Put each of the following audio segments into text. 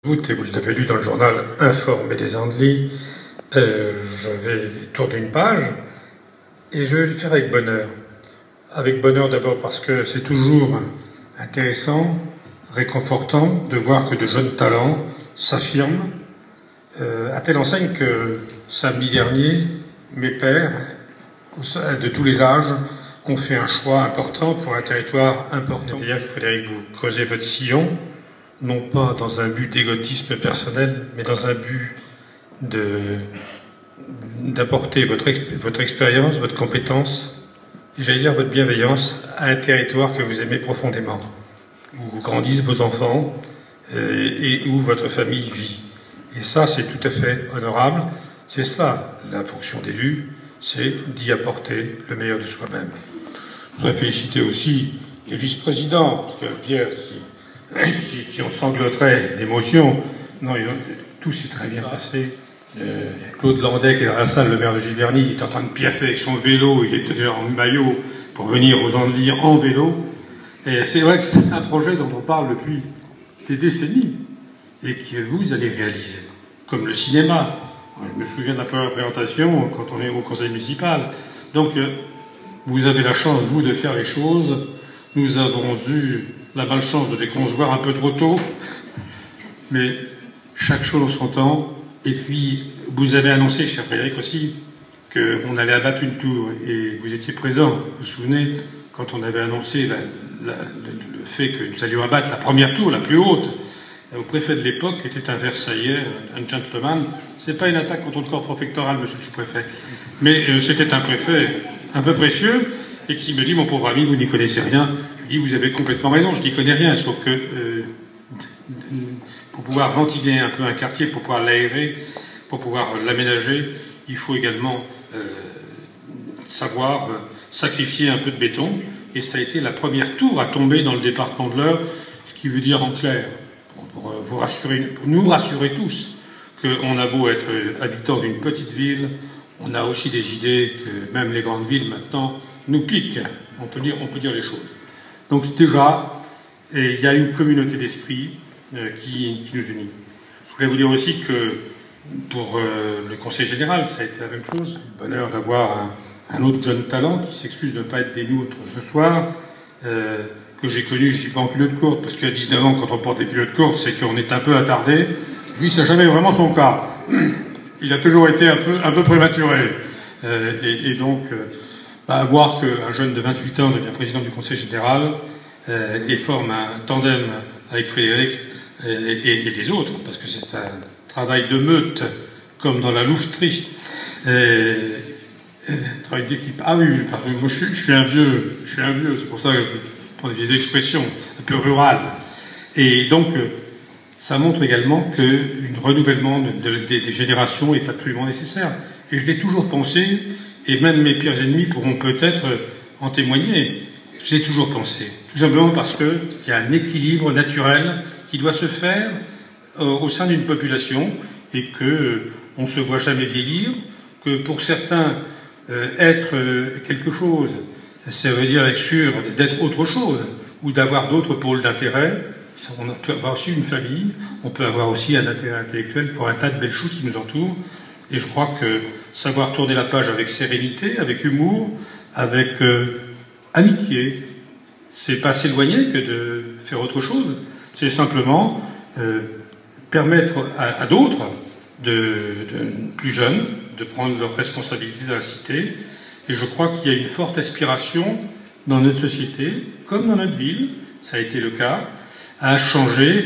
Et vous l'avez lu dans le journal Informé des Andelys, je vais tourner une page et je vais le faire avec bonheur. Avec bonheur d'abord parce que c'est toujours intéressant, réconfortant de voir que de jeunes talents s'affirment, à telle enseigne que samedi dernier, mes pères de tous les âges ont fait un choix important pour un territoire important. C'est-à-dire qu'il faudrait que vous creusez votre sillon, non pas dans un but d'égotisme personnel, mais dans un but d'apporter votre expérience, votre compétence, et j'allais dire votre bienveillance à un territoire que vous aimez profondément, où grandissent vos enfants et où votre famille vit. Et ça, c'est tout à fait honorable. C'est ça, la fonction d'élu, c'est d'y apporter le meilleur de soi-même. Je voudrais féliciter aussi les vice-présidents, parce que Pierre, qui en sangloterait d'émotion. Non, tout s'est très bien passé. Claude Landais, qui est dans la salle, le maire de Giverny, il est en train de piaffer avec son vélo, il était déjà en maillot pour venir aux Andelys en vélo. Et c'est vrai que c'est un projet dont on parle depuis des décennies et que vous allez réaliser. Comme le cinéma. Je me souviens de la première présentation quand on est au conseil municipal. Donc, vous avez la chance, vous, de faire les choses. Nous avons eu la malchance de les concevoir un peu trop tôt, mais chaque chose en son temps. Et puis, vous avez annoncé, cher Frédéric aussi, qu'on allait abattre une tour, et vous étiez présent, vous vous souvenez, quand on avait annoncé le fait que nous allions abattre la première tour, la plus haute. Au préfet de l'époque, qui était un Versaillais, un gentleman. C'est pas une attaque contre le corps préfectoral, monsieur le sous-préfet, mais c'était un préfet un peu précieux, et qui me dit, mon pauvre ami, vous n'y connaissez rien. Je lui dis, vous avez complètement raison, je n'y connais rien, sauf que pour pouvoir ventiler un peu un quartier, pour pouvoir l'aérer, pour pouvoir l'aménager, il faut également savoir sacrifier un peu de béton, et ça a été la première tour à tomber dans le département de l'Eure, ce qui veut dire en clair, pour nous rassurer tous, qu'on a beau être habitant d'une petite ville, on a aussi des idées que même les grandes villes maintenant nous piquent, on peut dire les choses. Donc déjà, il y a une communauté d'esprit qui nous unit. Je voulais vous dire aussi que pour le conseil général, ça a été la même chose. Le bonheur d'avoir un autre jeune talent qui s'excuse de ne pas être des nôtres ce soir, que j'ai connu, je ne dis pas en culotte courte, parce qu'à 19 ans, quand on porte des culottes courtes, c'est qu'on est un peu attardé. Lui, ça n'a jamais vraiment son cas. Il a toujours été un peu prématuré. Et donc, voir qu'un jeune de 28 ans devient président du conseil général et forme un tandem avec Frédéric et les autres, parce que c'est un travail de meute, comme dans la louveterie. Travail d'équipe. Ah oui, pardon, moi je suis un vieux, c'est pour ça que je prends des expressions un peu rurales. Et donc, ça montre également qu'un renouvellement des générations est absolument nécessaire. Et je l'ai toujours pensé, et même mes pires ennemis pourront peut-être en témoigner. J'ai toujours pensé, tout simplement parce qu'il y a un équilibre naturel qui doit se faire au sein d'une population et qu'on ne se voit jamais vieillir, que pour certains, être quelque chose, ça veut dire être sûr d'être autre chose ou d'avoir d'autres pôles d'intérêt. On peut avoir aussi une famille, on peut avoir aussi un intérêt intellectuel pour un tas de belles choses qui nous entourent. Et je crois que savoir tourner la page avec sérénité, avec humour, avec amitié, c'est pas s'éloigner que de faire autre chose. C'est simplement permettre à d'autres, plus jeunes, de prendre leurs responsabilités dans la cité. Et je crois qu'il y a une forte aspiration dans notre société, comme dans notre ville, ça a été le cas, à changer,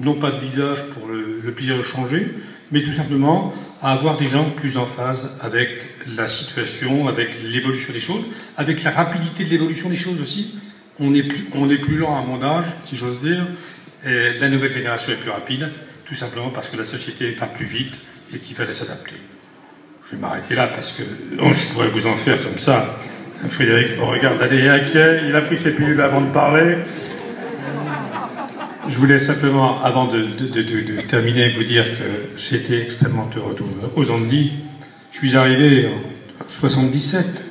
non pas de visage pour le plaisir de changer, mais tout simplement à avoir des gens plus en phase avec la situation, avec l'évolution des choses, avec la rapidité de l'évolution des choses aussi. On est plus lent à mon âge, si j'ose dire, et la nouvelle génération est plus rapide, tout simplement parce que la société va plus vite et qu'il fallait s'adapter. Je vais m'arrêter là parce que je pourrais vous en faire comme ça. Frédéric me regarde aller inquiet, il a pris ses pilules avant de parler. Je voulais simplement, avant de terminer, vous dire que j'étais extrêmement heureux aux Andelys. Je suis arrivé en 77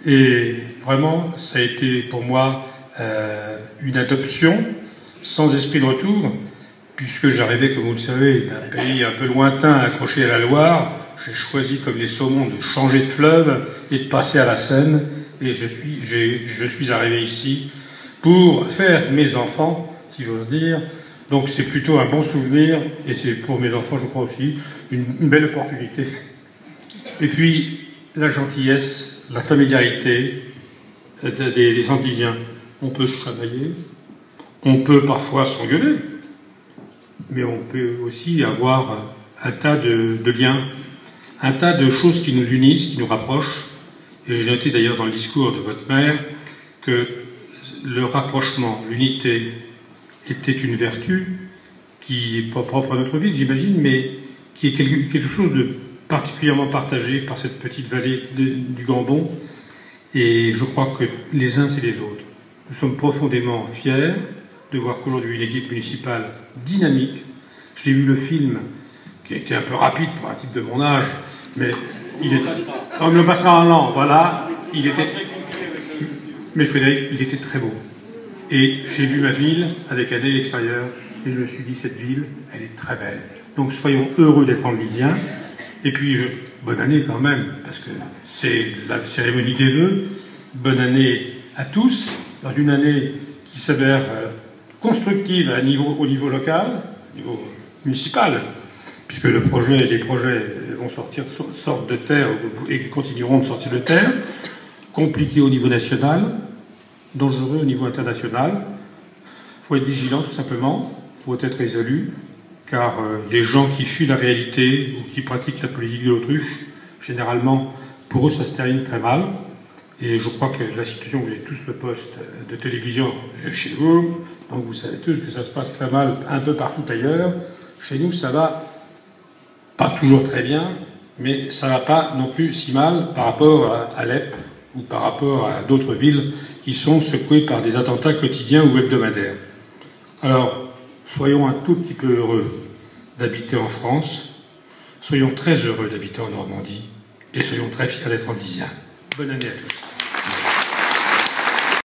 et vraiment, ça a été pour moi une adoption sans esprit de retour. puisque j'arrivais, comme vous le savez, d'un pays un peu lointain, accroché à la Loire, j'ai choisi, comme les saumons, de changer de fleuve et de passer à la Seine, et je suis arrivé ici pour faire mes enfants, si j'ose dire. Donc c'est plutôt un bon souvenir, et c'est pour mes enfants, je crois aussi, une belle opportunité. Et puis, la gentillesse, la familiarité des Antilliens. On peut se chamailler, on peut parfois s'engueuler, mais on peut aussi avoir un tas de liens, un tas de choses qui nous unissent, qui nous rapprochent. Et j'ai noté d'ailleurs dans le discours de votre mère que le rapprochement, l'unité, était une vertu qui n'est pas propre à notre ville, j'imagine, mais qui est quelque chose de particulièrement partagé par cette petite vallée du Gambon. Et je crois que les uns et les autres, nous sommes profondément fiers de voir qu'aujourd'hui une équipe municipale dynamique. J'ai vu le film, qui a été un peu rapide pour un type de mon âge, mais il était... On me le passera en an, voilà. Il était... Mais Frédéric, il était très beau. Et j'ai vu ma ville avec un œil extérieur, et je me suis dit, cette ville, elle est très belle. Donc soyons heureux d'être andisiens. Et puis, bonne année quand même, parce que c'est la cérémonie des vœux. Bonne année à tous, dans une année qui s'avère constructive au niveau local, au niveau municipal, puisque les projets vont sortent de terre et continueront de sortir de terre, compliqué au niveau national, dangereux au niveau international. Il faut être vigilant tout simplement, il faut être résolu, car les gens qui fuient la réalité ou qui pratiquent la politique de l'autruche, généralement, pour eux, ça se termine très mal. Et je crois que la situation, vous avez tous le poste de télévision chez vous, donc vous savez tous que ça se passe très mal un peu partout ailleurs. Chez nous, ça va pas toujours très bien, mais ça va pas non plus si mal par rapport à Alep ou par rapport à d'autres villes qui sont secouées par des attentats quotidiens ou hebdomadaires. Alors, soyons un tout petit peu heureux d'habiter en France, soyons très heureux d'habiter en Normandie, et soyons très fiers d'être andisiens. Bonne année à tous.